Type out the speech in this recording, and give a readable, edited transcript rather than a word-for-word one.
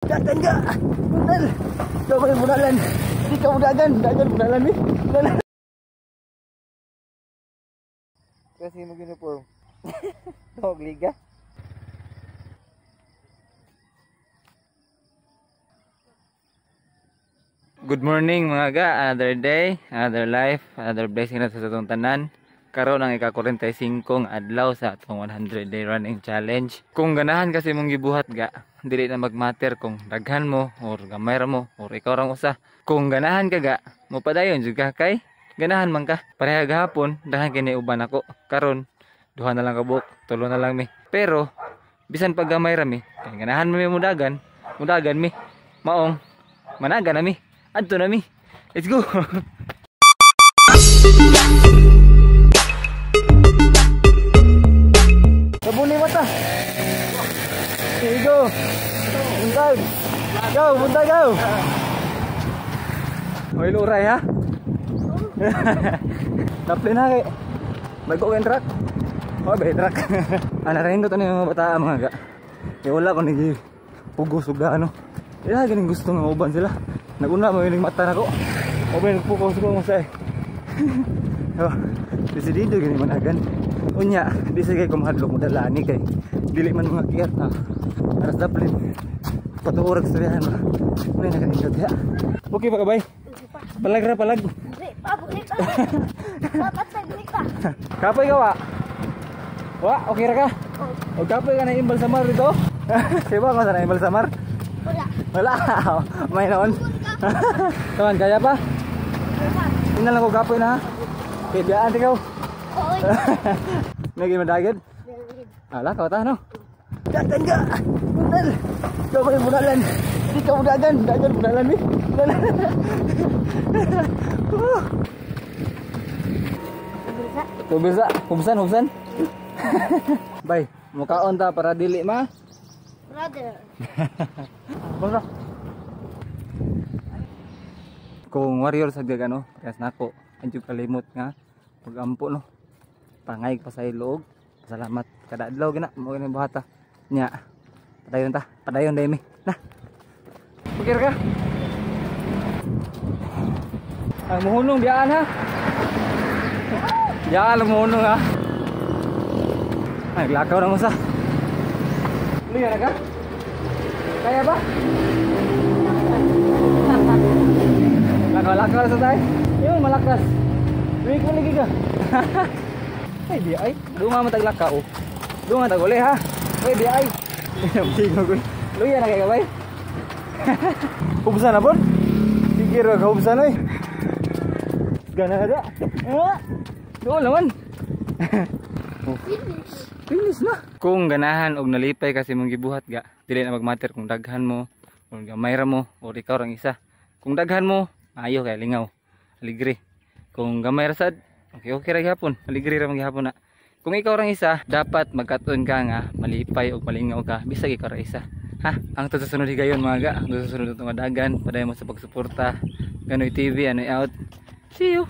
Dagan ka. Budal. Ikaw may budalan. Hindi ka budagan. Dagan budalan ni. Budalan. Kasi mo uniform. Dog liga. Good morning mga ga. Another day, another life, another blessing na sa atong tanan. Karon ang ika-45 adlaw sa atong 100 day running challenge. Kung ganahan kasi mong gibuhat ga, dili na magmatter kung daghan mo or gamay ra mo or ikaw rang usa. Kung ganahan ka ga, mo padayon jud ka kay ganahan man ka. Pareha gahapon daghan kini uban ako. Karon duha na lang ka buok, tulo na lang mi. Pero bisan pag gamay ra mi, kay ganahan mi mudagan mi. Maong managa na mi. Adto na mi. Let's go. Sabuni mata. Here we go. Buntag. Go, buntag go. Hoy luray ha. Taplin ha kay. Bago yung truck. Oh, bay truck. Ana rin to ni mga bata mga ga. Kay wala ko ni pugos ug ano. Ila ganing gusto nga uban sila. Naguna mo yung mata nako. O ba nagpo-post ko mo sa oh, desidido gani managan. Unya, di sa kay kumahadlok mo dalani kay dili man mga kiyat ha. Aras daplin. Patuorag storyahan mo. Muna na kanindot ya. Okay pa ka bay? Palag ra palag. Kapoy ka wa? Wa, okay ra ka? O kapoy ka na imbal samar dito? Siba ka na imbal samar? Wala. May noon. Kaman, kaya pa? Tingnan lang ko kapoy na ha. Okay, biyaan ikaw. Naging madagid? Ala, kawata no? Dagan ka! Budal! Ikaw may budalan. Hindi ka budagan. Dagan budalan ni. Budalan. Tubisa. Hubsan. Bay, mukaon ta para dili ma? Brother. Basta. Kung warrior sa gagano, kaya nako, anjud kalimot nga pagampo no. Pangay pa sa ilog. Salamat kada adlaw gina mo gani buhata. Nya. Padayon dai mi. Nah. Pikir ka? Ay muhunong biyaan ha. Biyaan muhunong ha. Ay lakaw na mo sa. Liya na ka? Kaya ba? Lakaw sa tayo. Yung malakas. Luwi ko lagi ka. Ay di ay. Duma matag lakaw. Duma matag uli ha. Ay di ay. Luwi na kaya bay. Hubsan na po. Sige ro hubsan oy. Gana ada. Doon naman. Finish na. Kung ganahan og nalipay kasi mong gibuhat ga, dili na magmatter kung daghan mo o gamay ra mo o ikaw rang isa. Kung daghan mo, ayo kay lingaw. Aligre. Kung gamay ra sad, okay ra gyapon. Aligre ra magyapon na. Kung ikaw rang isa, dapat magkaton ka nga malipay o malingaw ka bisag ikaw ra isa. Ha, ang susunod higayon mga ga, ang susunod itong dagan, paday mo sa pagsuporta. Ganoy TV, Anoy out. See you.